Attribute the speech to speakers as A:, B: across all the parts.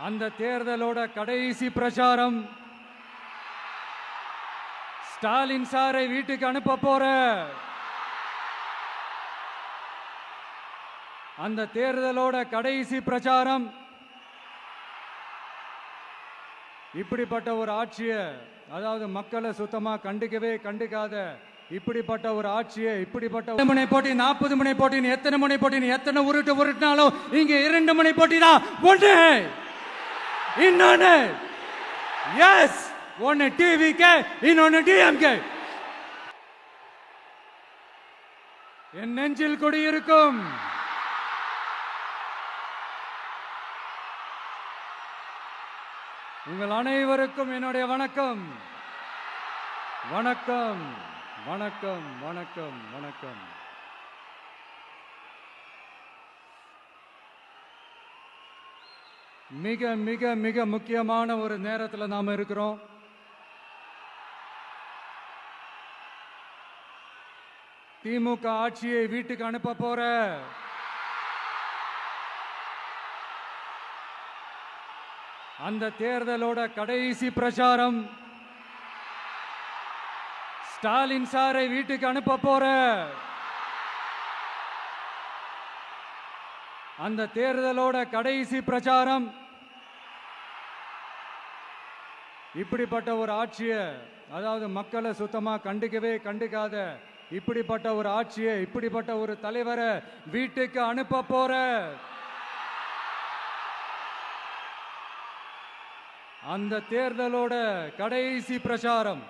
A: அந்த தேர்தலோட கடைசி பிரச்சாரம். ஸ்டாலின் சாரை வீட்டுக்கு அனுப்ப போற அந்த தேர்தலோட கடைசி பிரச்சாரம். இப்படிப்பட்ட ஒரு ஆட்சியை, அதாவது மக்களை சுத்தமா கண்டுக்காத இப்படிப்பட்ட ஒரு ஆட்சியை, இப்படிப்பட்ட முனை போட்டி 40 முனை போட்டின்னு எத்தனை முனை போட்டின்னு எத்தனை உருட்டினாலும் இங்க 2 முனை போட்டி தான். ஒன்று இன்னொன்னு எஸ், ஒன்னு டிவிகே, இன்னொன்னு டிஎம்கே. என் நெஞ்சில் குடியிருக்கும் உங்கள் அனைவருக்கும் என்னுடைய வணக்கம். வணக்கம் வணக்கம் வணக்கம் வணக்கம். மிக மிக மிக முக்கியமான ஒரு நேரத்தில் நாம இருக்கிறோம். திமுக ஆட்சியை வீட்டுக்கு அனுப்ப போற அந்த தேர்தலோட கடைசி பிரச்சாரம். ஸ்டாலின் சாரை வீட்டுக்கு அனுப்ப போற அந்த தேர்தலோட கடைசி பிரச்சாரம். இப்படிப்பட்ட ஒரு ஆட்சியை, அதாவது மக்களை சுத்தமா கண்டுக்காத இப்படிப்பட்ட ஒரு ஆட்சியை, இப்படிப்பட்ட ஒரு தலைவரை வீட்டுக்கு அனுப்ப போற அந்த தேர்தலோட கடைசி பிரச்சாரம்.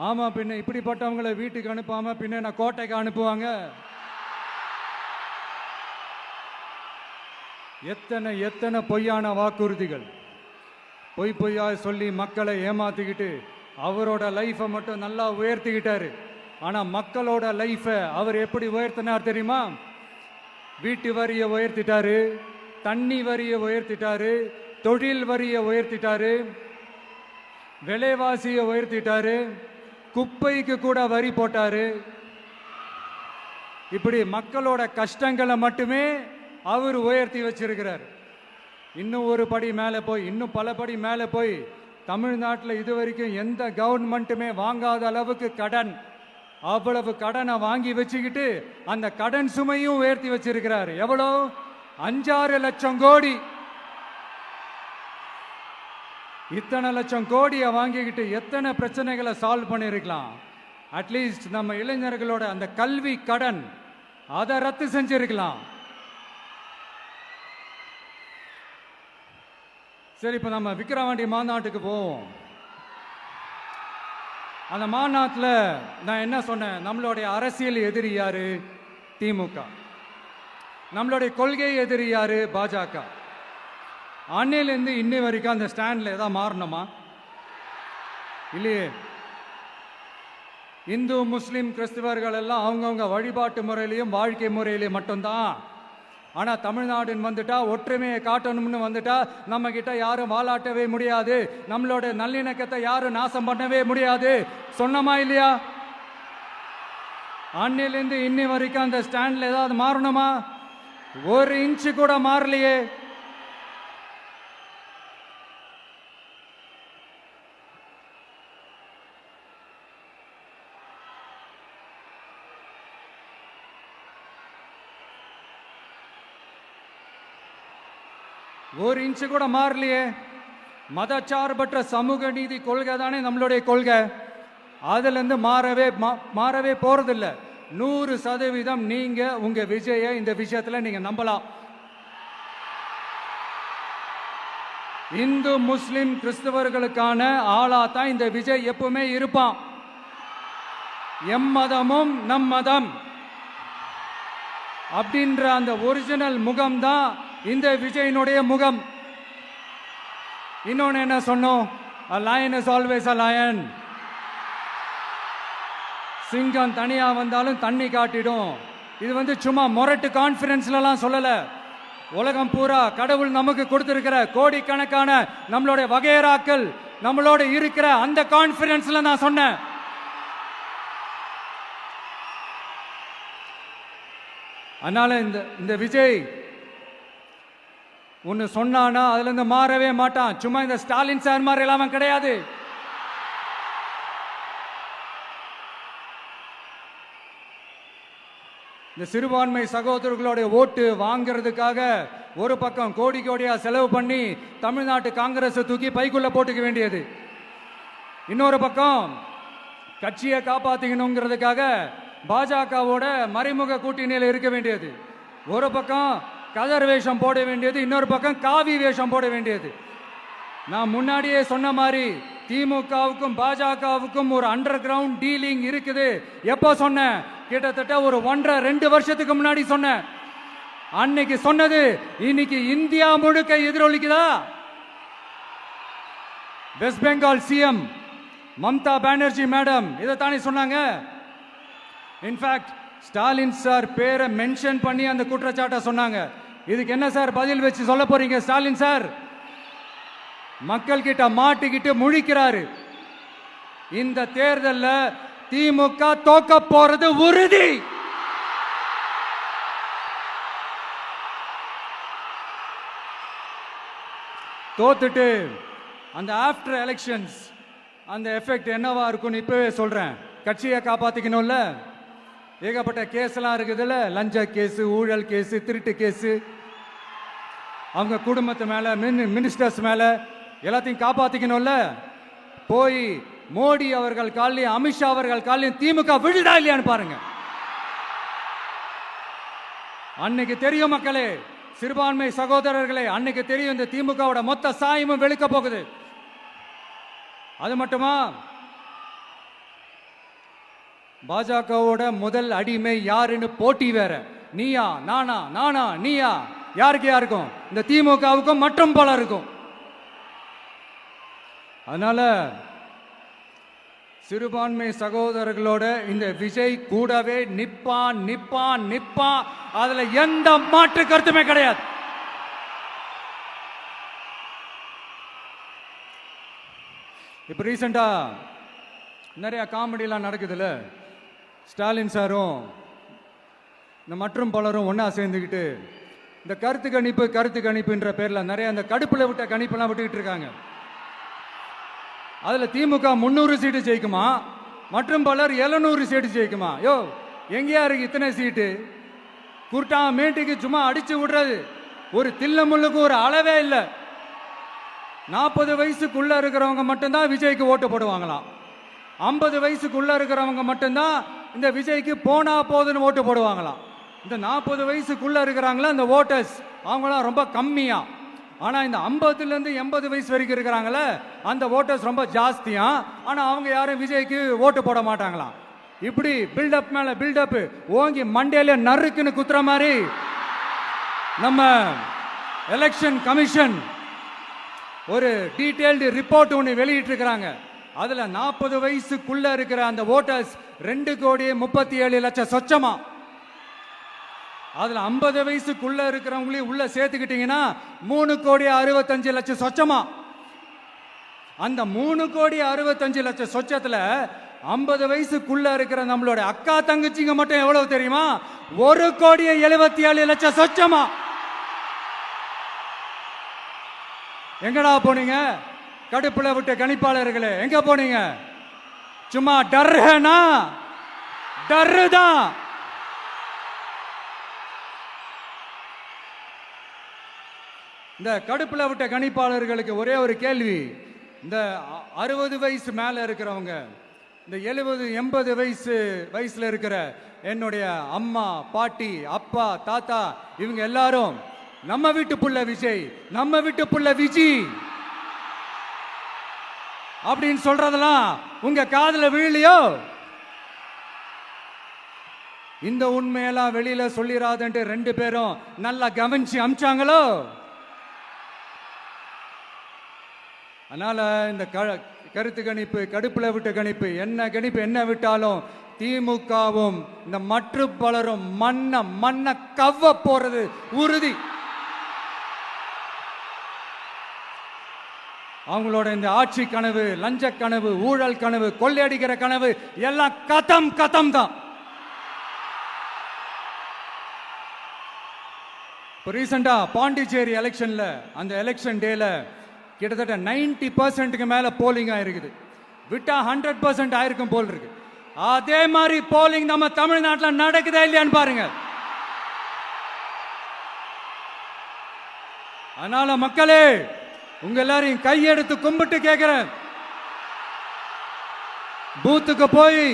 A: ஆமா, பின்ன இப்படிப்பட்டவங்களை வீட்டுக்கு அனுப்பாம பின்ன நான் கோட்டைக்கு அனுப்புவாங்க? எத்தனை எத்தனை பொய்யான வாக்குறுதிகள், பொய்யா சொல்லி மக்களை ஏமாத்திக்கிட்டு அவரோட லைஃபை மட்டும் நல்லா உயர்த்திக்கிட்டாரு. ஆனா மக்களோட லைஃபை அவர் எப்படி உயர்த்தினார் தெரியுமா? வீட்டு வரியை உயர்த்திட்டாரு, தண்ணி வரியை உயர்த்திட்டாரு, தொழில் வரியை உயர்த்திட்டாரு, விலைவாசியை உயர்த்திட்டாரு, குப்பைக்கு கூட வரி போட்டாரு. இப்படி மக்களோட கஷ்டங்களை மட்டுமே அவர் உயர்த்தி வச்சிருக்கிறார். இன்னும் ஒரு படி மேலே போய், இன்னும் பல படி மேலே போய், தமிழ்நாட்டில் இதுவரைக்கும் எந்த கவர்மெண்ட்டுமே வாங்காத அளவுக்கு கடன், அவ்வளவு கடனை வாங்கி வச்சுக்கிட்டு அந்த கடன் சுமையும் உயர்த்தி வச்சிருக்கிறார். எவ்வளோ? 5-6 லட்சம் கோடி. இத்தனை லட்சம் கோடியை வாங்கிக்கிட்டு எத்தனை பிரச்சனைகளை சால்வ் பண்ணிருக்கலாம். அட்லீஸ்ட் நம்ம இளைஞர்களோட அந்த கல்வி கடன் அதை ரத்து செஞ்சிருக்கலாம். சரி, இப்ப நம்ம விக்கிரவாண்டி மாநாட்டுக்கு போவோம். அந்த மாநாட்டில் நான் என்ன சொன்னேன்? நம்மளுடைய அரசியல் எதிரி யாரு? திமுக. நம்மளுடைய கொள்கை எதிரி யாரு? பாஜக. அன்னையிலேருந்து இன்னி வரைக்கும் அந்த ஸ்டாண்ட்ல ஏதாவது மாறணுமா? இல்லையே. இந்து முஸ்லிம் கிறிஸ்தவர்கள் எல்லாம் அவங்கவுங்க வழிபாட்டு முறையிலையும் வாழ்க்கை முறையிலையும் மட்டும்தான். ஆனா தமிழ்நாடுன்னு வந்துட்டா, ஒற்றுமையை காட்டணும்னு வந்துட்டா, நம்ம கிட்ட யாரும் வாலாட்டவே முடியாது, நம்மளோட நல்லிணக்கத்தை யாரும் நாசம் பண்ணவே முடியாது. சொன்னமா இல்லையா? அன்னிலிருந்து இன்னி வரைக்கும் அந்த ஸ்டாண்ட்ல ஏதாவது மாறணுமா? 1 இன்ச்சு கூட மாறலையே. ஒரு இன்ச்சு கூட மாறலையே. மதச்சார்பற்ற சமூக நீதி கொள்கை தானே நம்மளுடைய கொள்கை. அதுல இருந்து மாறவே போறதில்ல. 100% நீங்க உங்க விஜய இந்த விஷயத்துல நீங்க நம்பலாம். இந்து முஸ்லிம் கிறிஸ்தவர்களுக்கான ஆளா தான் இந்த விஜய் எப்பவுமே இருப்பான். எம்மதமும் நம் மதம் அப்படின்ற அந்த ஒரிஜினல் முகம் தான் இந்த விஜயனுடைய முகம். இன்னொன்னு என்ன சொன்னோம்? A lion is always a lion. சிங்கம் தனியா வந்தாலும் தண்ணி காட்டிடும். இது சும்மா மொரட்டு கான்ஃபரன்ஸ்லாம் சொல்லல. உலகம் பூரா கடவுள் நமக்கு கொடுத்திருக்கிற கோடிக்கணக்கான நம்மளுடைய வகையராக்கள் நம்மளோட இருக்கிற அந்த கான்ஃபரன்ஸ்ல நான் சொன்னேன். அதனால இந்த விஜய் ஒன்னு சொன்னானா அதுல இருந்து மாறவே மாட்டான். சும்மா இந்த ஸ்டாலின் சார் மாதிரி எல்லாம் அவன் கிடையாது. இந்த சிறுபான்மை சகோதரர்களுடைய ஓட்டு வாங்கிறதுக்காக ஒரு பக்கம் கோடி கோடியா செலவு பண்ணி தமிழ்நாட்டு காங்கிரஸ் தூக்கி பைக்குள்ள போட்டுக்க வேண்டியது, இன்னொரு பக்கம் கட்சியை காப்பாத்திக்கணுங்கிறதுக்காக பாஜகவோட மறைமுக கூட்டணியில் இருக்க வேண்டியது, ஒரு பக்கம் கதர் வேஷம் போட வேண்டியது, இன்னொரு பக்கம் காவி வேஷம் போட வேண்டியது. நான் முன்னாடியே சொன்ன மாதிரி திமுகவுக்கும் பாஜகவுக்கும் ஒரு அண்டர் கிரவுண்ட் டீலிங் இருக்குது. எப்போ சொன்னேன்? கிட்டத்தட்ட ஒரு 1.5-2 வருஷத்துக்கு முன்னாடி சொன்னேன். அன்னைக்கு சொன்னது இன்னைக்கு இந்தியா முழுக்க எதிரொலிக்குதா? West Bengal CM Mamata Banerjee madam இதைத்தானே சொன்னாங்க. இன்ஃபேக்ட் ஸ்டாலின் சார் பேரை மென்ஷன் பண்ணி அந்த குற்றச்சாட்டை சொன்னாங்க. இதுக்கு என்ன சார் பதில் வச்சு சொல்ல போறீங்க? ஸ்டாலின் சார் மக்கள் கிட்ட மாட்டிக்கிட்டு முழிக்கிறாரு. இந்த தேர்தலில் திமுக தோக்க போறது உறுதி. தோத்துட்டு அந்த ஆஃப்டர் எலெக்ஷன்ஸ் அந்த எஃபெக்ட் என்னவா இருக்கும்னு இப்பவே சொல்றேன். கட்சியை காப்பாத்திக்கணும்ல, ஏகப்பட்ட கேஸ் எல்லாம் இருக்குதுல்ல, லஞ்ச கேஸ், ஊழல் கேஸ், திருட்டு கேஸ், அவங்க குடும்பத்து மேல, மினிஸ்டர்ஸ் மேல எல்லாத்தையும் காப்பாத்திக்கணும்ல. போய் மோடி அவர்கள் காலையும் அமித்ஷா அவர்கள் காலையும் திமுக விழுதா இல்லையான்னு பாருங்க. அன்னைக்கு தெரியும் மக்களே, சிறுபான்மை சகோதரர்களே, அன்னைக்கு தெரியும் இந்த திமுகவோட மொத்த சாயமும் வெளுக்க போகுது. அது மட்டுமா, பாஜகவோட முதல் அடிமை யாருன்னு போட்டி வேற. நீயா நானா, நானா நீயா, யாருக்கு யாருக்கும்? இந்த திமுகவுக்கும் மற்றும் பலருக்கும். அதனால சிறுபான்மை சகோதரர்களோட இந்த விஜய் கூடவே நிப்பான் நிப்பான் நிப்பான். அதுல எந்த மாற்று கருத்துமே கிடையாது. இப்ப ரீசெண்டா நிறைய காமெடியெல்லாம் நடக்குதுல்ல. ஸ்டாலின் சாரும் இந்த மற்றும் பலரும் ஒன்னா சேர்ந்துக்கிட்டு இந்த கருத்து கணிப்புன்ற பேர்ல நிறைய அந்த கடுப்புல விட்ட கணிப்பெல்லாம் விட்டுக்கிட்டு இருக்காங்க. அதுல திமுக 300 சீட்டு ஜெயிக்குமா, மற்றும் பலர் 700 சீட்டு ஜெயிக்குமா? யோ எங்கேயா இருக்கு இத்தனை சீட்டு? குர்ட்டா மேட்டுக்கு சும்மா அடிச்சு விடுறது. ஒரு தில்லமுள்ளுக்கு ஒரு அளவே இல்லை. 40 வயசுக்குள்ள இருக்கிறவங்க மட்டும்தான் விஜய்க்கு ஓட்டு போடுவாங்களாம். 50 வயசுக்குள்ள இருக்கிறவங்க மட்டும்தான் இந்த விஜய்க்கு போனா போதுன்னு ஓட்டு போடுவாங்களாம். இந்த 40 வயசுக்குள்ள இருக்கிறாங்களா இந்த ஓட்டர்ஸ், அவங்களாம் ரொம்ப கம்மியா. ஆனா இந்த 50லேருந்து 80 வயசு வரைக்கும் இருக்கிறாங்களே அந்த ஓட்டர்ஸ் ரொம்ப ஜாஸ்தியா. ஆனா அவங்க யாரும் விஜய்க்கு ஓட்டு போட மாட்டாங்களாம். இப்படி பில்டப் மேல பில்டப் ஓங்கி மண்டையில நறுக்குன்னு குத்துற மாதிரி நம்ம எலெக்ஷன் கமிஷன் ஒரு டீடைல்டு ரிப்போர்ட் ஒன்று வெளியிட்டு இருக்கிறாங்க. அதுல 40 வயசுக்குள்ள இருக்கிற அந்த ஓட்டர்ஸ் 2,37,00,000 சொச்சமா. அதுல 50 வயசுக்குள்ள இருக்கிறவங்களையும் உள்ள சேர்த்துக்கிட்டீங்கன்னா 3,65,00,000 சொச்சமா. அந்த 3,65,00,000 சொச்சத்துல 50 வயசுக்குள்ள இருக்கிற நம்மளோட அக்கா தங்கச்சிங்க மட்டும் எவ்வளவு தெரியுமா? 1,77,00,000 சொச்சமா. எங்கடா போனீங்க கடுப்புல விட்ட கணிப்பாளர்களே? எங்க போனீங்க? சும்மா டர்னா டர்தான். இந்த கடுப்புல விட்ட கணிப்பாளர்களுக்கு ஒரே ஒரு கேள்வி. இந்த 60 வயசு மேல இருக்கிறவங்க, இந்த 70-80 வயசுல இருக்கிற என்னுடைய அம்மா, பாட்டி, அப்பா, தாத்தா, இவங்க எல்லாரும் நம்ம வீட்டு புள்ள விஜய், நம்ம வீட்டு புள்ள விஜி அப்படின்னு சொல்றதெல்லாம் உங்க காதுல விழலையோ? இந்த உண்மையெல்லாம் வெளியில சொல்லிராதுன்ட்டு 2 பேரும் நல்லா கவனிச்சு அமிச்சாங்களோ? அதனால இந்த கருத்து கணிப்பு, கடுப்புல விட்ட கணிப்பு, என்ன கணிப்பு என்ன விட்டாலும் திமுகவும் இந்த மற்ற பலரும் மண்ண கவ்வ போறது உறுதி. அவங்களோட இந்த ஆட்சி கனவு, லஞ்ச கனவு, ஊழல் கனவு, கொள்ளையடிக்கிற கனவு எல்லாம் கதம் தான். இப்போ ரீசெண்டா பாண்டிச்சேரி எலெக்ஷன்ல அந்த எலெக்ஷன் டேல கிட்டத்தட்ட 90% மேல போலிங் ஆயிருக்குது. விட்டா 100% ஆயிருக்கும் போல் இருக்கு. அதே மாதிரி போலிங் நம்ம தமிழ்நாட்டில் நடக்குதா இல்லையான்னு பாருங்க. அதனால மக்களே, உங்க எல்லாரையும் கையெடுத்து கும்பிட்டு கேட்கிறேன், பூத்துக்கு போய்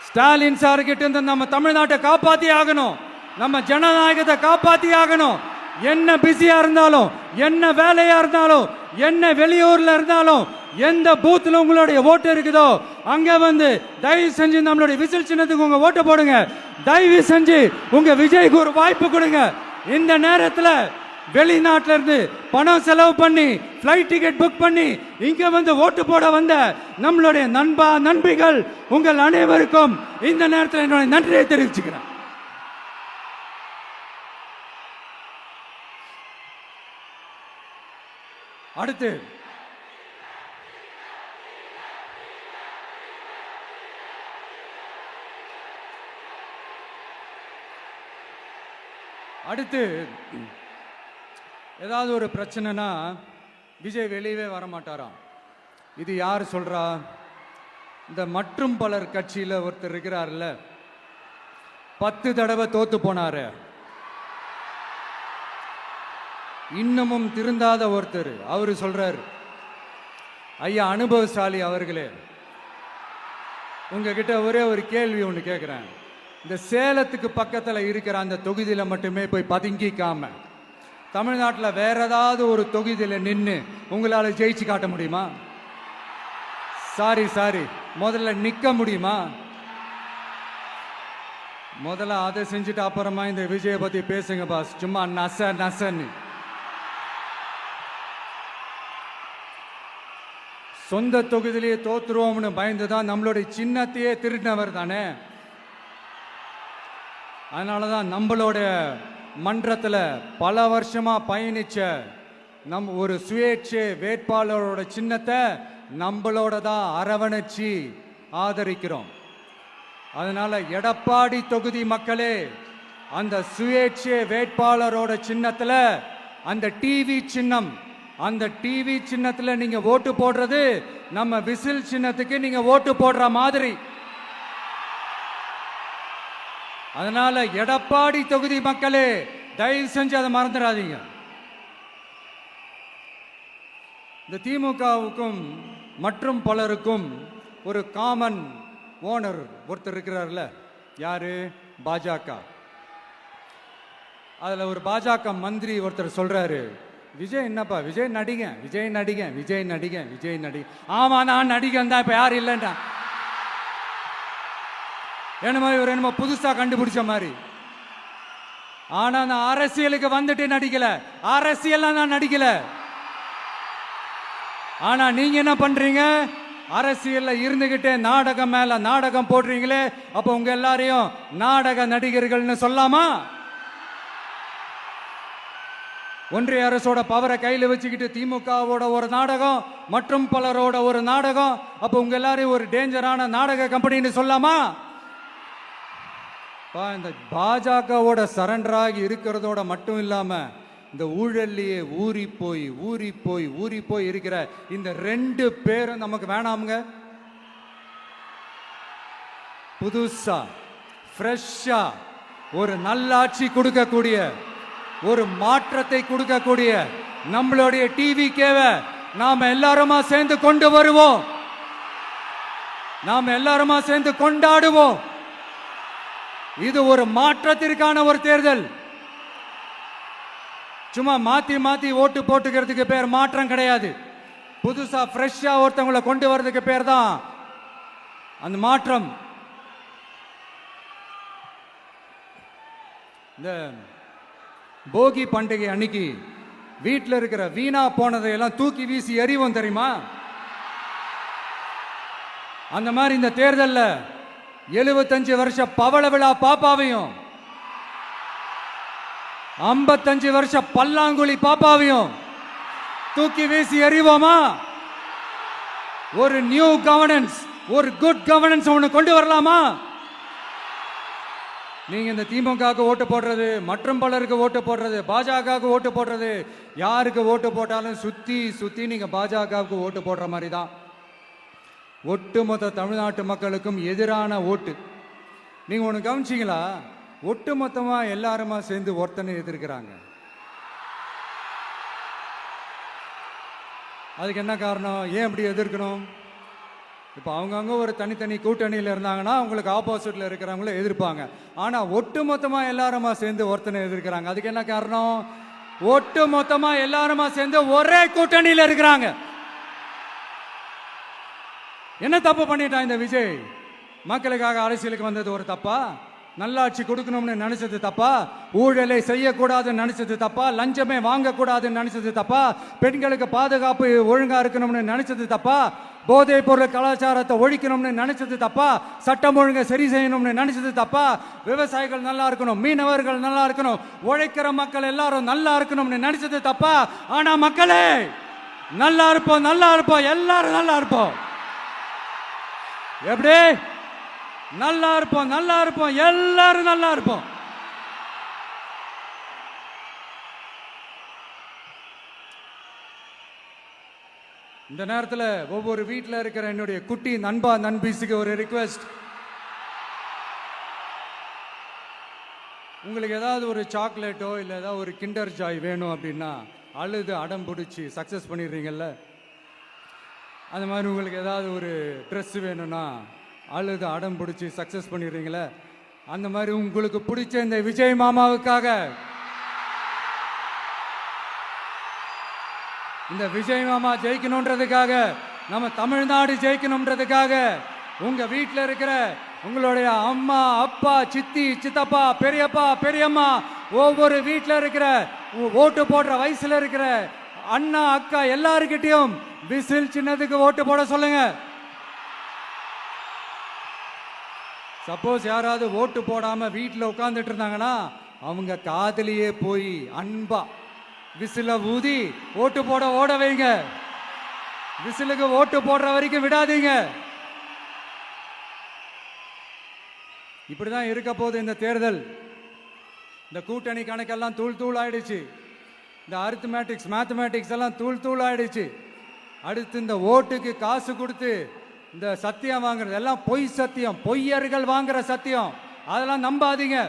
A: ஸ்டாலின் சார் கிட்ட இருந்து நம்ம தமிழ்நாட்டை காப்பாத்தி ஆகணும், நம்ம ஜனநாயகத்தை காப்பாத்தி ஆகணும். என்ன பிஸியா இருந்தாலும், என்ன வேலையா இருந்தாலும், என்ன வெளியூர்ல இருந்தாலும், எந்த பூத்துல உங்களுடைய ஓட்டு இருக்குதோ அங்க வந்து தயவு செஞ்சு நம்மளுடைய விசில் சின்னத்துக்கு உங்க ஓட்டு போடுங்க. தயவு செஞ்சு உங்க விஜய்க்கு ஒரு வாய்ப்பு கொடுங்க. இந்த நேரத்தில் வெளிநாட்டில இருந்து பணம் செலவு பண்ணி பிளைட் டிக்கெட் புக் பண்ணி இங்க வந்து ஓட்டு போட வந்த நம்மளுடைய நண்பிகள் உங்கள் அனைவருக்கும் இந்த நேரத்தில் என்னுடைய நன்றியை தெரிவிச்சுக்கிறேன். அடுத்து ஏதாவது ஒரு பிரச்சனைனா விஜய் வெளியவே வர மாட்டாராம். இது யார் சொல்றா? இந்த மற்றும் பலர் கட்சியில் ஒருத்தர் இருக்கிறார்ல, 10 தடவை தோத்து போனாரு, இன்னமும் திருந்தாத ஒருத்தர், அவரு சொல்றாரு, ஐயா அனுபவசாலி அவர்களே, உங்ககிட்ட ஒரே ஒரு கேள்வி ஒன்று கேட்குறேன். இந்த சேலத்துக்கு பக்கத்தில் இருக்கிற அந்த தொகுதியில் மட்டுமே போய் பதுங்கிக்காம தமிழ்நாட்டில் வேற ஏதாவது ஒரு தொகுதியில் நின்று உங்களால் ஜெயிச்சு காட்ட முடியுமா? சாரி, முதல்ல நிற்க முடியுமா? முதல்ல அதை செஞ்சுட்டு அப்புறமா இந்த விஜய பத்தி பேசுங்க பாஸ். சும்மா நசன்னு சொந்த தொகுதியிலேயே தோத்துருவோம்னு பயந்துதான் நம்மளுடைய சின்னத்தையே திருடினவர் தானே. அதனாலதான் நம்மளோட மன்றத்தில் பல வருஷமா பயணிச்ச ஒரு சுயேட்சை வேட்பாளரோட சின்னத்தை நம்மளோட தான் அரவணைச்சி ஆதரிக்கிறோம். அதனால எடப்பாடி தொகுதி மக்களே, அந்த சுயேட்சை வேட்பாளரோட சின்னத்தில் அந்த டிவி சின்னம், அந்த டிவி சின்னத்தில் நீங்க ஓட்டு போடுறது நம்ம விசில் சின்னத்துக்கு நீங்க ஓட்டு போடுற மாதிரி. அதனால எடப்பாடி தொகுதி மக்களே, தயவு செஞ்சு அதை மறந்துடாதீங்க. இந்த திமுகவுக்கும் மற்றும் பலருக்கும் ஒரு காமன் ஓனர் ஒருத்தர் இருக்கிறார்ல, யாரு? பாஜக. அதுல ஒரு பாஜக மந்திரி ஒருத்தர் சொல்றாரு, விஜய் என்னப்பா, விஜய் நடிகன். ஆமா, நான் நடிகன் தான், இப்ப யாரும் இல்லைன்றா. என்னமோ புதுசா கண்டுபிடிச்ச மாதிரி. ஆனா நான் அரசியலுக்கு வந்துட்டு நடிக்கல, அரசியல் நான் நடிக்கல. ஆனா நீங்க என்ன பண்றீங்க? அரசியல்ல இருந்துகிட்டே நாடகம் மேல நாடகம் போடுறீங்களே. அப்ப உங்க எல்லாரையும் நாடக நடிகர்கள்னு சொல்லாமா? ஒன்றிய அரசோட பவரை கையில வச்சுக்கிட்டு திமுகவோட ஒரு நாடகம், மற்றும் பலரோட ஒரு நாடகம். அப்ப உங்க எல்லாரையும் ஒரு டேஞ்சரான நாடக கம்பெனின்னு சொல்லாமா? இந்த பாஜகவோட சரண்டராகி இருக்கிறதோட மட்டும் இல்லாம இந்த ஊழல்லையே ஊறி போய் இருக்கிற இந்த 2 பேரும் நமக்கு வேணாமுங்க. புதுசா ஃப்ரெஷ்ஷா ஒரு நல்லாட்சி கொடுக்கக்கூடிய, ஒரு மாற்றத்தை கொடுக்கக்கூடிய நம்மளுடைய டிவிகேவை நாம எல்லாருமா சேர்ந்து கொண்டு வருவோம், நாம எல்லாருமா சேர்ந்து கொண்டாடுவோம். இது ஒரு மாற்றத்திற்கான ஒரு தேர்தல். சும்மா மாத்தி ஓட்டு போட்டுக்கிறதுக்கு பேர் மாற்றம் கிடையாது. புதுசா ஃப்ரெஷ்ஷா ஒருத்தவங்களை கொண்டு வர்றதுக்கு பேர் தான் அந்த மாற்றம். இந்த போகி பண்டிகை அன்னைக்கு வீட்டில் இருக்கிற வீணா போனதையெல்லாம் தூக்கி வீசி எறிவோம் தெரியுமா? அந்த மாதிரி இந்த தேர்தலில் 75 வருஷ பவள விழா பாப்பாவையும் 55 வருஷ பல்லாங்குழி பாப்பாவையும் தூக்கி வீசி எறிவோமா? ஒரு நியூ கவர்னன்ஸ், ஒரு குட் கவர்னன்ஸ் ஒன்று கொண்டு வரலாமா? நீங்க இந்த திமுகவுக்கு ஓட்டு போடுறது, மற்றும் பலருக்கு ஓட்டு போடுறது, பாஜகவுக்கு ஓட்டு போடுறது, யாருக்கு ஓட்டு போட்டாலும் சுத்தி சுத்தி நீங்க பாஜகவுக்கு ஓட்டு போடுற மாதிரி தான். ஒட்டுமொத்த தமிழ்நாட்டு மக்களுக்கும் எதிரான ஓட்டு. நீங்க ஒன்று கவனிச்சிங்களா? ஒட்டுமொத்தமா எல்லாருமா சேர்ந்து ஒருத்தனை எதிர்க்கிறாங்க. அதுக்கு என்ன காரணம்? ஏன் அப்படி எதிர்க்கணும்? இப்போ அவங்கவுங்க ஒரு தனித்தனி கூட்டணியில் இருந்தாங்கன்னா அவங்களுக்கு ஆப்போசிட்ல இருக்கிறவங்கள எதிர்ப்பாங்க. ஆனால் ஒட்டு மொத்தமாக எல்லாருமா சேர்ந்து ஒருத்தனை எதிர்க்கிறாங்க. அதுக்கு என்ன காரணம்? ஒட்டு மொத்தமாக எல்லாருமா சேர்ந்து ஒரே கூட்டணியில் இருக்கிறாங்க. என்ன தப்பு பண்ணிட்டான் இந்த விஜய்? மக்களுக்காக அரசியலுக்கு வந்தது ஒரு தப்பா? நல்லாட்சி கொடுக்கணும்னு நினைச்சது தப்பா? ஊழலை செய்யக்கூடாதுன்னு நினைச்சது தப்பா? லஞ்சமே வாங்கக்கூடாதுன்னு நினைச்சது தப்பா? பெண்களுக்கு பாதுகாப்பு ஒழுங்கா இருக்கணும்னு நினைச்சது தப்பா? போதைப் பொருள் கலாச்சாரத்தை ஒழிக்கணும்னு நினைச்சது தப்பா? சட்டம் ஒழுங்கை சரி செய்யணும்னு நினைச்சது தப்பா? விவசாயிகள் நல்லா இருக்கணும், மீனவர்கள் நல்லா இருக்கணும், உழைக்கிற மக்கள் எல்லாரும் நல்லா இருக்கணும்னு நினைச்சது தப்பா? ஆனா மக்களே நல்லா இருப்போம், நல்லா இருப்போம், எல்லாரும் நல்லா இருப்போம். எப்படி நல்லா இருப்போம்? நல்லா இருப்போம், எல்லாரும் நல்லா இருப்போம். இந்த நேரத்தில் ஒவ்வொரு வீட்டில் இருக்கிற என்னுடைய குட்டி நண்பா நண்பீஸுக்கு ஒரு ரிக்வெஸ்ட். உங்களுக்கு ஏதாவது ஒரு சாக்லேட்டோ இல்லை ஏதாவது ஒரு கிண்டர் ஜாய் வேணும் அப்படின்னா அழுது அடம் பிடிச்சி சக்ஸஸ் பண்ணிடுறீங்கல்ல, அந்த மாதிரி உங்களுக்கு ஏதாவது ஒரு ட்ரெஸ் வேணும்னா அழுது அடம் பிடிச்சி சக்ஸஸ் பண்ணிடுறீங்களே, அந்த மாதிரி உங்களுக்கு பிடிச்ச இந்த விஜய் மாமாவுக்காக, இந்த விஜய் மாமா ஜெயிக்கணுன்றதுக்காக, நம்ம தமிழ்நாடு ஜெயிக்கணுன்றதுக்காக உங்க வீட்டில் இருக்கிற உங்களுடைய அம்மா, அப்பா, சித்தி, சித்தப்பா, பெரியப்பா, பெரியம்மா, ஒவ்வொரு வீட்டில் இருக்கிற ஓட்டு போடுற வயசுல இருக்கிற அண்ணா, அக்கா எல்லாருக்கிட்டையும் விசில் சின்னதுக்கு ஓட்டு போட சொல்லுங்க. சப்போஸ் யாராவது ஓட்டு போடாம வீட்டில் உட்கார்ந்துட்டு இருந்தாங்கன்னா அவங்க காதலியே போய் அன்பா விசில ஊதி ஓட்டு போட ஓட வைங்க. விசிலுக்கு ஓட்டு போடுற வரைக்கும் விடாதீங்க. இப்படிதான் இருக்க போது இந்த தேர்தல். இந்த கூட்டணி கணக்கெல்லாம் தூள் தூள் ஆயிடுச்சு. இந்த அரித்மேட்டிக்ஸ் மேத்தமேட்டிக்ஸ் எல்லாம் தூள் தூள் ஆயிடுச்சு. அடுத்து இந்த ஓட்டுக்கு காசு கொடுத்து இந்த சத்தியம் வாங்குறது எல்லாம் பொய் சத்தியம், பொய்யர்கள் வாங்குற சத்தியம், அதெல்லாம் நம்பாதீங்க.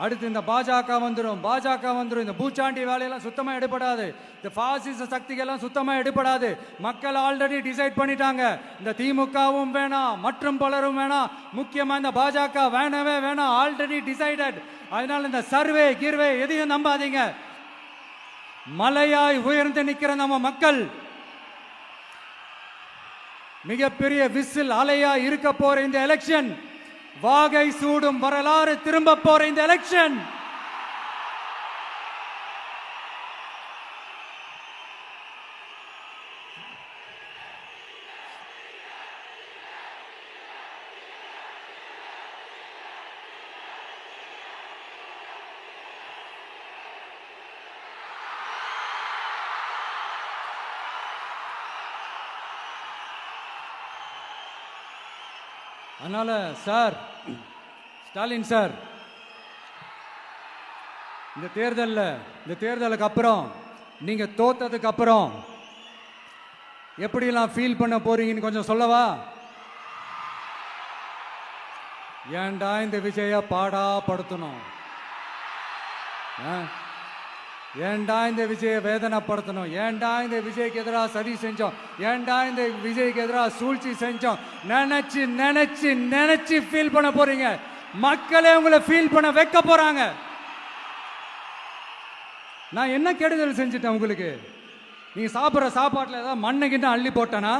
A: அடுத்து இந்த பாஜக வந்துடும், பாஜக வந்துடும். இந்த பூச்சாண்டி வேலையெல்லாம் சுத்தமா எடுபடாது. இந்த பாசிச சக்திகள்லாம் சுத்தமா எடுபடாது. மக்கள் ஆல்ரெடி டிசைட் பண்ணிட்டாங்க. இந்த திமுகவும் வேணாம், மற்றும் பலரும் வேணாம், முக்கியமா இந்த பாஜக வேணவே வேணாம், ஆல்ரெடி டிசைடட். அதனால இந்த சர்வே கீர்வே எதையும் நம்பாதீங்க. மலையாய் உயர்ந்து நிக்கிற நம்ம மக்கள் மிகப்பெரிய விசில் அலையா இருக்க போற இந்த எலெக்ஷன், வாகை சூடும் வரலாறு திரும்ப போற இந்த எலெக்ஷன், அதனால சார், ஸ்டாலின் சார், இந்த தேர்தலுக்கு அப்புறம் நீங்க தோத்ததுக்கு அப்புறம் எப்படிலாம் ஃபீல் பண்ண போறீங்கன்னு கொஞ்சம் சொல்லவா? ஏன்டா இந்த விஜய பாடா படுத்தணும், ஏன்டா இந்த விஜய வேதனைப்படுத்தணும், ஏன்டா இந்த விஜய்க்கு எதிராக சதி செஞ்சோம், ஏன்டா இந்த விஜய்க்கு எதிராக சூழ்ச்சி செஞ்சோம் நினைச்சு நினைச்சு நினைச்சு ஃபீல் பண்ண போறீங்க. மக்களே உங்களை ஃபீல் பண்ண வைக்க போறாங்க. நான் என்ன கெடுதல் செஞ்சுட்டேன் உங்களுக்கு? நீங்க சாப்பிட்ற சாப்பாட்டில் ஏதாவது மண்ணை அள்ளி போட்டனா?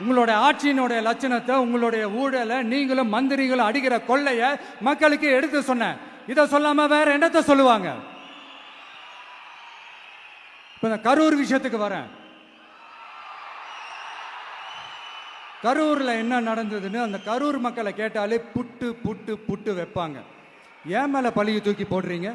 A: உங்களுடைய ஆட்சியினுடைய லட்சணத்தை, உங்களுடைய ஊழலை, நீங்களும் மந்திரிகளும் அடிக்கிற கொள்ளைய மக்களுக்கு எடுத்து சொன்னேன். இதை சொல்லாம வேற என்னத்தை சொல்லுவாங்க? இப்ப இந்த கரூர் விஷயத்துக்கு வரேன். கரூர்ல என்ன நடந்ததுன்னு அந்த கரூர் மக்களை கேட்டாலே புட்டு புட்டு புட்டு வைப்பாங்க. ஏன் மேல பழிய தூக்கி போடுறீங்க?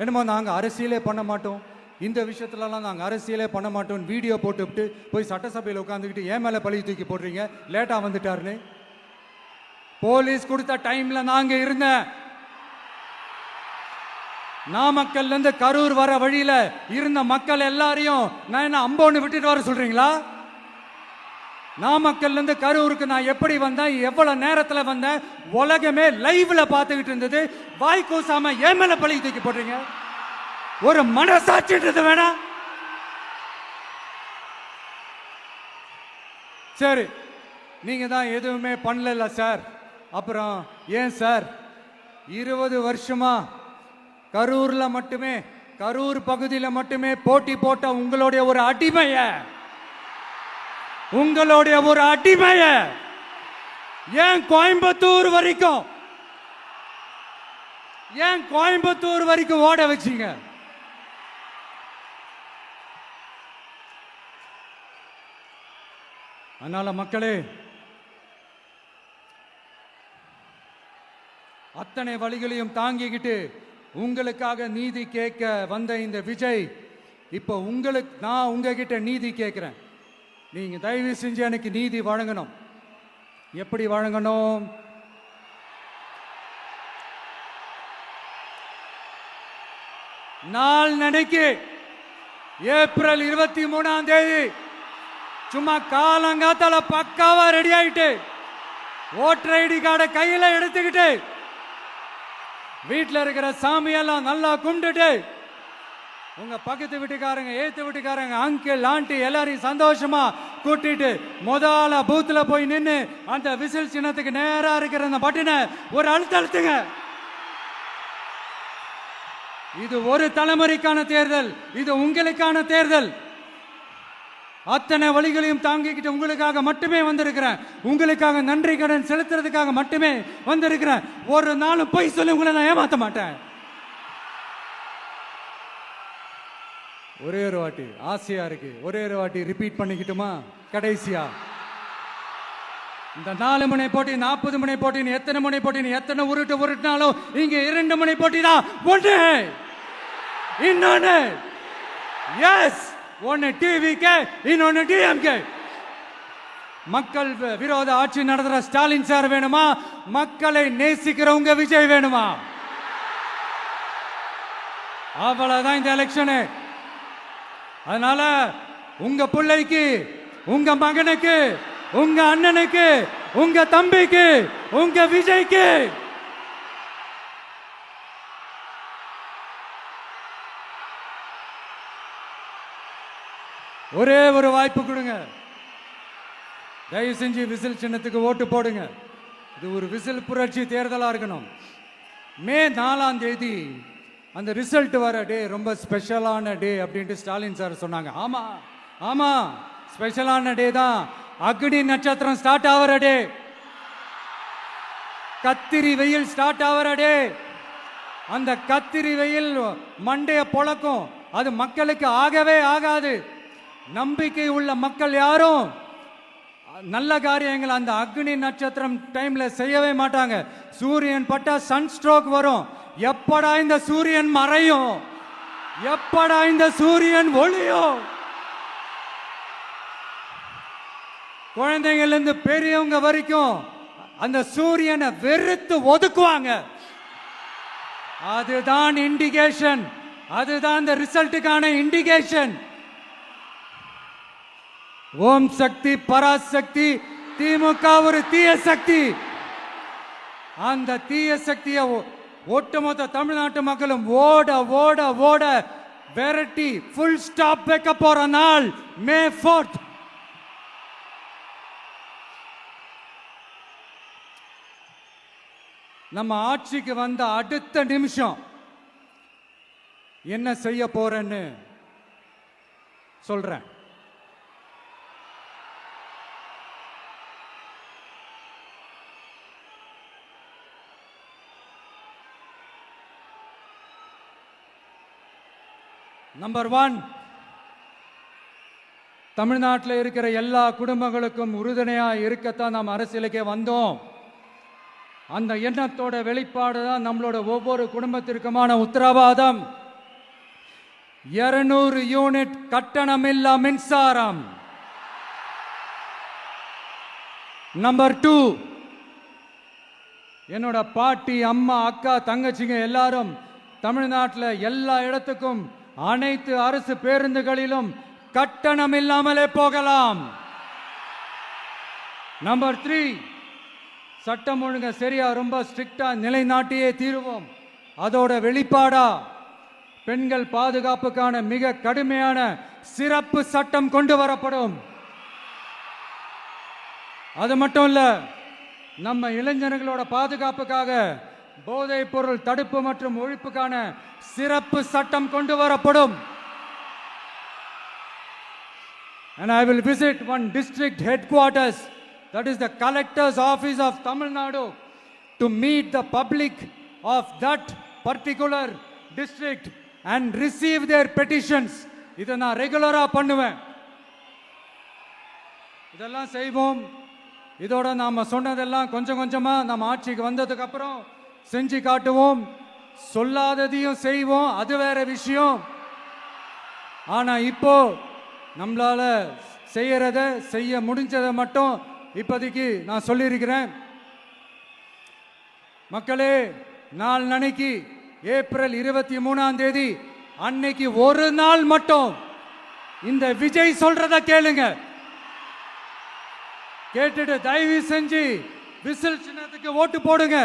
A: என்னமோ நாங்க அரசியலே பண்ண மாட்டோம், இந்த விஷயத்துலலாம் நாங்கள் அரசியலே பண்ண மாட்டோம், வீடியோ போட்டுவிட்டு போய் சட்டசபையில் உட்காந்துக்கிட்டு ஏன் மேலே பழி தூக்கி போடுறீங்க லேட்டாக வந்துட்டாருன்னு. போலீஸ் கொடுத்த டைம்ல நாங்க இருந்தேன். நாமக்கல்ல இருந்து கரூர் வர வழியில இருந்த மக்கள் எல்லாரையும் நான் என்ன அம்போன்னு விட்டுட்டு வர சொல்றீங்களா? நாமக்கல்ல இருந்து கரூருக்கு நான் எப்படி வந்தேன், எவ்வளவு நேரத்துல வந்தேன், உலகமே லைவ்ல பார்த்துக்கிட்டு இருந்தது. வாய் கூசாம ஏன் மேல பழி தூக்கி போடுறீங்க? ஒரு மனசாட்சின்றது வேணா? சரி, நீங்க தான் எதுவுமே பண்ணல சார். அப்புறம் ஏன் சார் 20 வருஷமா கரூர்ல மட்டுமே, கரூர் பகுதியில மட்டுமே போட்டி போட்ட உங்களுடைய ஒரு அடிமைய ஏன் கோயம்புத்தூர் வரைக்கும் ஓட வச்சீங்க? அதனால மக்களே, அத்தனை வழிகளையும் தாங்கிக்கிட்டு உங்களுக்காக நீதி கேட்க வந்த இந்த விஜய், இப்போ நான் உங்ககிட்ட நீதி கேட்கிறேன். நீங்க தயவு செஞ்சு எனக்கு நீதி வழங்கணும். எப்படி வழங்கணும்? நாளைக்கு ஏப்ரல் 23ஆம் தேதி சும்மா காலங்காத்தால பக்காவா ரெடி ஆயிட்டு ஓட்டர் ஐடி கார்டை கையில எடுத்துக்கிட்டு வீட்டில் இருக்கிற சாமியெல்லாம் நல்லா கும்பிட்டுட்டு உங்க பக்கத்து வீட்டுக்காரங்க, ஏத்து வீட்டுக்காரங்க, அங்கிள் ஆண்டி எல்லாரையும் சந்தோஷமா கூட்டிட்டு முதல்ல பூத்துல போய் நின்று அந்த விசில் சின்னத்துக்கு நேரா இருக்கிற அந்த பட்டனை ஒரு அழுத்துங்க. இது ஒரு தலைமுறைக்கான தேர்தல், இது உங்களுக்கான தேர்தல். அத்தனை வழிகளையும் தாங்கிக்கிட்டு உங்களுக்காக மட்டுமே வந்திருக்கிறேன். உங்களுக்காக நன்றி கடன் செலுத்துறதுக்காக மட்டுமே வந்திருக்கிறேன். ஒரு நாளும் பொய் சொல்லி உங்களை நான் ஏமாத்த மாட்டேன். ஒரே ஒரு வாட்டி ஆசையா இருக்கு, ஒரே ஒரு வாட்டி ரிப்பீட் பண்ணிக்கிட்டுமா? கடைசியா இந்த 4 முனை போட்டி, 40 முனை போட்டி, எத்தனை முனை போட்டி, எத்தனை உருட்டினாலும் இங்க 2 முனை போட்டி தான். ஒன்று இன்னொன்னு எஸ், ஒன்னு டிவிகே, இன்னொன்னு டிஎம்கே. மக்கள் விரோத ஆட்சி நடத்துற ஸ்டாலின் சார் வேணுமா? மக்களை நேசிக்கிறவங்க விஜய் வேணுமா? அவ்வளவுதான் இந்த எலெக்ஷனு. அதனால உங்க பிள்ளைக்கு, உங்க மகனுக்கு, உங்க அண்ணனுக்கு, உங்க தம்பிக்கு, உங்க விஜய்க்கு ஒரே ஒரு வாய்ப்பு கொடுங்க. தயவு செஞ்சு விசில் சின்னத்துக்கு ஓட்டு போடுங்க. இது ஒரு விசில் புரட்சி தேர்தலா இருக்கணும். மே 4ஆம் தேதி அந்த ரிசல்ட் வர டே ரொம்ப ஸ்பெஷலான டே அப்படின்ட்டு ஸ்டாலின் சார் சொன்னாங்க. ஆமா ஆமா, ஸ்பெஷலான டே தான். அக்னி நட்சத்திரம் ஸ்டார்ட் ஆகிற டே, கத்திரி வெயில் ஸ்டார்ட் ஆகிற டே. அந்த கத்திரி வெயில் மண்டைய பொழக்கும். அது மக்களுக்கு ஆகவே ஆகாது. நம்பிக்கை உள்ள மக்கள் யாரும் நல்ல காரியங்கள் அந்த அக்னி நட்சத்திரம் டைம்ல செய்யவே மாட்டாங்க. சூரியன் பட்டா சன் ஸ்ட்ரோக் வரும். எப்படா இந்த சூரியன் மறையும், எப்படா இந்த சூரியன் ஒளியும்? குழந்தைங்கள்ல இருந்து பெரியவங்க வரைக்கும் அந்த சூரியனை வெறுத்து ஒதுக்குவாங்க. அதுதான் இண்டிகேஷன், அதுதான் இந்த ரிசல்ட்டுக்கான இண்டிகேஷன். ஓம் சக்தி பராசக்தி, திமுக ஒரு தீய சக்தி. அந்த தீய சக்தியை ஒட்டுமொத்த தமிழ்நாட்டு மக்களும் ஓட ஓட ஓட விரட்டி ஃபுல் ஸ்டாப் வைக்க போற நாள் மே 4th. நம்ம ஆட்சிக்கு வந்த அடுத்த நிமிஷம் என்ன செய்ய போறேன்னு சொல்றேன். நம்பர் 1, தமிழ்நாட்டில் இருக்கிற எல்லா குடும்பங்களுக்கும் உறுதுணையா இருக்கத்தான் நாம் அரசியலுக்கே வந்தோம். அந்த எண்ணத்தோட வெளிப்பாடு தான் நம்மளோட ஒவ்வொரு குடும்பத்திற்குமான உத்தரவாதம். 200 யூனிட் கட்டணமில்லா மின்சாரம். நம்பர் 2, என்னோட பாட்டி, அம்மா, அக்கா, தங்கச்சிங்க எல்லாரும் தமிழ்நாட்டில் எல்லா இடத்துக்கும் அனைத்து அரசு பேருந்துகளிலும் கட்டணம் இல்லாமலே போகலாம். நம்பர் 3, சட்டம் ஒழுங்க சரியா ரொம்ப ஸ்ட்ரிக்டா நிலைநாட்டியே தீருவோம். அதோட வெளிப்பாடா பெண்கள் பாதுகாப்புக்கான மிக கடுமையான சிறப்பு சட்டம் கொண்டு வரப்படும். அது மட்டும் இல்ல, நம்ம இளைஞர்களோட பாதுகாப்புக்காக போதைப் பொருள் தடுப்பு மற்றும் ஒழிப்புக்கான சிறப்பு சட்டம் கொண்டு வரப்படும். And I will visit one district headquarters, that is the collector's office of Tamil Nadu, to meet the public of that particular district and receive their petitions. இதை நான் ரெகுலரா பண்ணுவேன். இதெல்லாம் செய்வோம். இதோட நாம சொன்னதெல்லாம் கொஞ்சம் கொஞ்சமா நம்ம ஆட்சிக்கு வந்ததுக்கு அப்புறம் செஞ்சு காட்டுவோம். சொல்லாததையும் செய்வோம், அது வேற விஷயம். ஆனா இப்போ நம்மளால செய்யறத செய்ய முடிஞ்சதை மட்டும் இப்போதைக்கு நான் சொல்லியிருக்கிறேன். மக்களே, நாளைக்கு ஏப்ரல் 23ஆம் தேதி அன்னைக்கு ஒரு நாள் மட்டும் இந்த விஜய் சொல்றத கேளுங்க. கேட்டுட்டு தயவு செஞ்சு விசில் சின்னத்துக்கு ஓட்டு போடுங்க.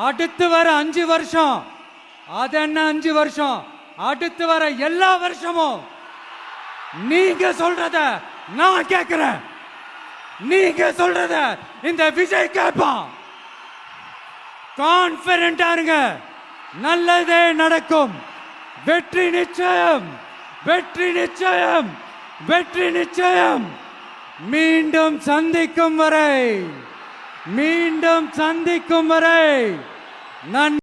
A: அடுத்து வர 5 வருஷம், அது என்ன 5 வருஷம், அடுத்து வர எல்லா வருஷமும் நீங்க சொல்றத நான் கேட்கிறேன். நீங்க சொல்றத இந்த விஜய் கேட்பான். கான்பிடண்டா இருங்க, நல்லதே நடக்கும். வெற்றி நிச்சயம், வெற்றி நிச்சயம், வெற்றி நிச்சயம். மீண்டும் சந்திக்கும் வரை, மீண்டும் சந்திக்கும் வரை நன்றி.